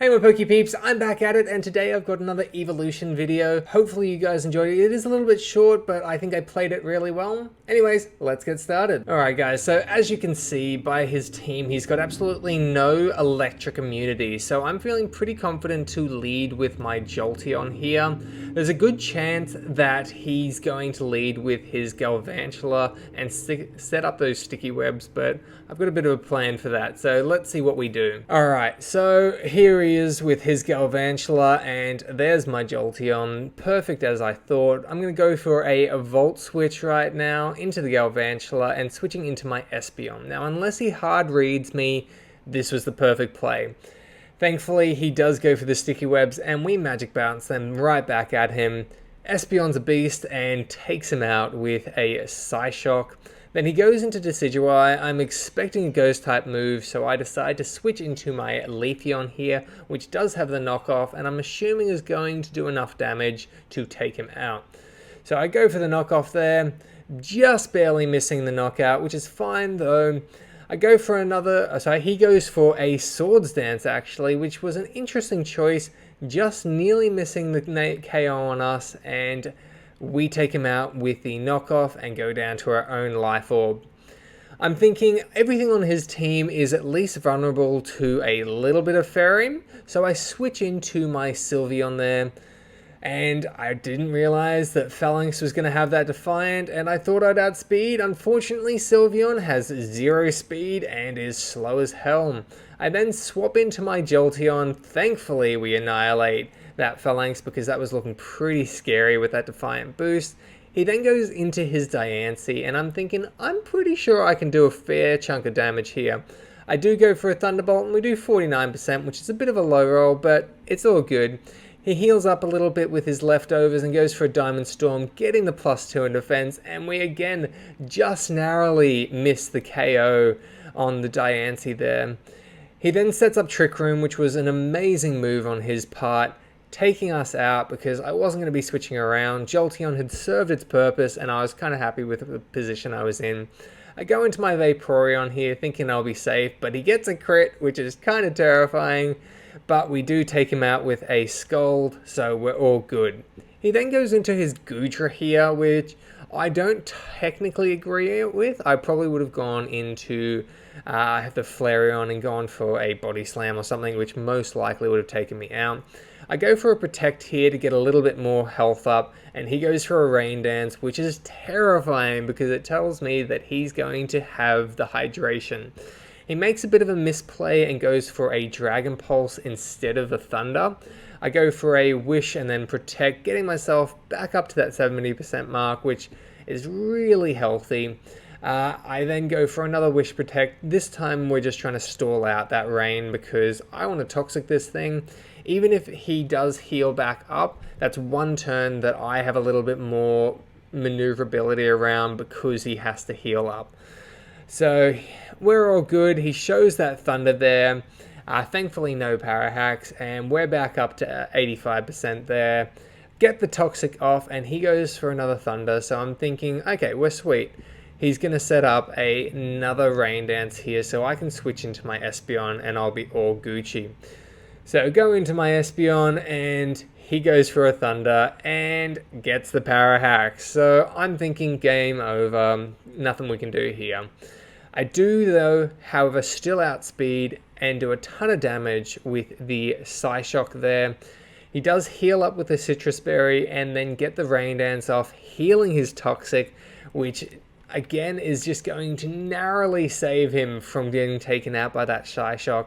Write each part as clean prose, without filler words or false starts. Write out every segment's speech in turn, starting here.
Hey my Pokè Peeps, I'm back at it, and today I've got another Eeveelution video. Hopefully you guys enjoyed it. It is a little bit short, but I think I played it really well. Anyways, let's get started. Alright guys, so as you can see by his team, he's got absolutely no electric immunity, so I'm feeling pretty confident to lead with my Jolteon here. There's a good chance that he's going to lead with his Galvantula and set up those sticky webs, but I've got a bit of a plan for that, so let's see what we do. Alright, so here he is with his Galvantula, and there's my Jolteon, perfect as I thought. I'm going to go for a Volt Switch right now into the Galvantula and switching into my Espeon. Now, unless he hard reads me, this was the perfect play. Thankfully, he does go for the sticky webs, and we magic bounce them right back at him. Espeon's a beast and takes him out with a Psyshock. Then he goes into Decidueye. I'm expecting a ghost type move, so I decide to switch into my Leafeon here, which does have the knockoff, and I'm assuming is going to do enough damage to take him out. So I go for the knockoff there, just barely missing the knockout, which is fine though. I go for another, he goes for a Swords Dance actually, which was an interesting choice, just nearly missing the KO on us, and we take him out with the knockoff and go down to our own Life Orb. I'm thinking everything on his team is at least vulnerable to a little bit of Fairy, so I switch into my Sylveon there. And I didn't realize that Phalanx was going to have that Defiant, and I thought I'd outspeed. Unfortunately, Sylveon has 0 speed and is slow as hell. I then swap into my Jolteon. Thankfully, we annihilate that Phalanx because that was looking pretty scary with that Defiant boost. He then goes into his Diancie, and I'm thinking, I'm pretty sure I can do a fair chunk of damage here. I do go for a Thunderbolt, and we do 49%, which is a bit of a low roll, but it's all good. He heals up a little bit with his leftovers and goes for a Diamond Storm, getting the +2 in defense, and we again just narrowly miss the KO on the Diancie there. He then sets up Trick Room, which was an amazing move on his part, taking us out because I wasn't going to be switching around. Jolteon had served its purpose, and I was kind of happy with the position I was in. I go into my Vaporeon here thinking I'll be safe, but he gets a crit, which is kind of terrifying. But we do take him out with a Scald, so we're all good. He then goes into his Goodra here, which I don't technically agree with. I probably would have gone into the Flareon and gone for a Body Slam or something, which most likely would have taken me out. I go for a Protect here to get a little bit more health up, and he goes for a Rain Dance, which is terrifying because it tells me that he's going to have the hydration. He makes a bit of a misplay and goes for a Dragon Pulse instead of the Thunder. I go for a Wish and then Protect, getting myself back up to that 70% mark, which is really healthy. I then go for another Wish Protect. This time we're just trying to stall out that rain because I want to Toxic this thing. Even if he does heal back up, that's one turn that I have a little bit more maneuverability around because he has to heal up. So we're all good. He shows that Thunder there. Thankfully no Para Hacks, and we're back up to 85% there. Get the Toxic off, and he goes for another Thunder. So I'm thinking, okay, we're sweet. He's going to set up another Rain Dance here so I can switch into my Espeon and I'll be all Gucci. So go into my Espeon, and he goes for a Thunder and gets the Para Hack. So I'm thinking game over. Nothing we can do here. I do though, however, still outspeed and do a ton of damage with the Psyshock there. He does heal up with the Citrus Berry and then get the Rain Dance off, healing his Toxic, which again is just going to narrowly save him from getting taken out by that Psyshock.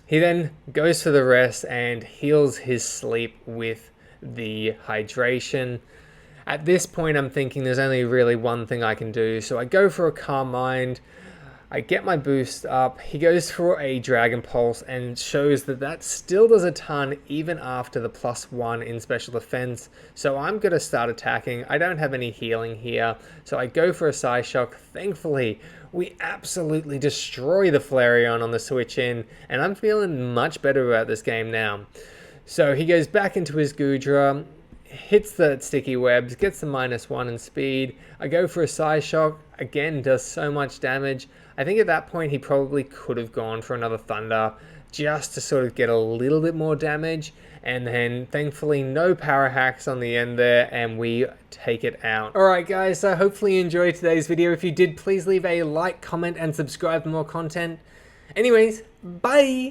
He then goes for the rest and heals his Sleep with the Hydration. At this point, I'm thinking there's only really one thing I can do, so I go for a Calm Mind. I get my boost up. He goes for a Dragon Pulse and shows that that still does a ton even after the +1 in special defense. So I'm going to start attacking. I don't have any healing here, so I go for a Psyshock. Thankfully, we absolutely destroy the Flareon on the switch in, and I'm feeling much better about this game now. So he goes back into his Goodra, hits the sticky webs, gets the -1 in speed. I go for a Psyshock, again does so much damage. I think at that point he probably could have gone for another Thunder just to sort of get a little bit more damage, and then thankfully no power hacks on the end there, and we take it out. Alright guys, so hopefully you enjoyed today's video. If you did, please leave a like, comment, and subscribe for more content. Anyways, bye!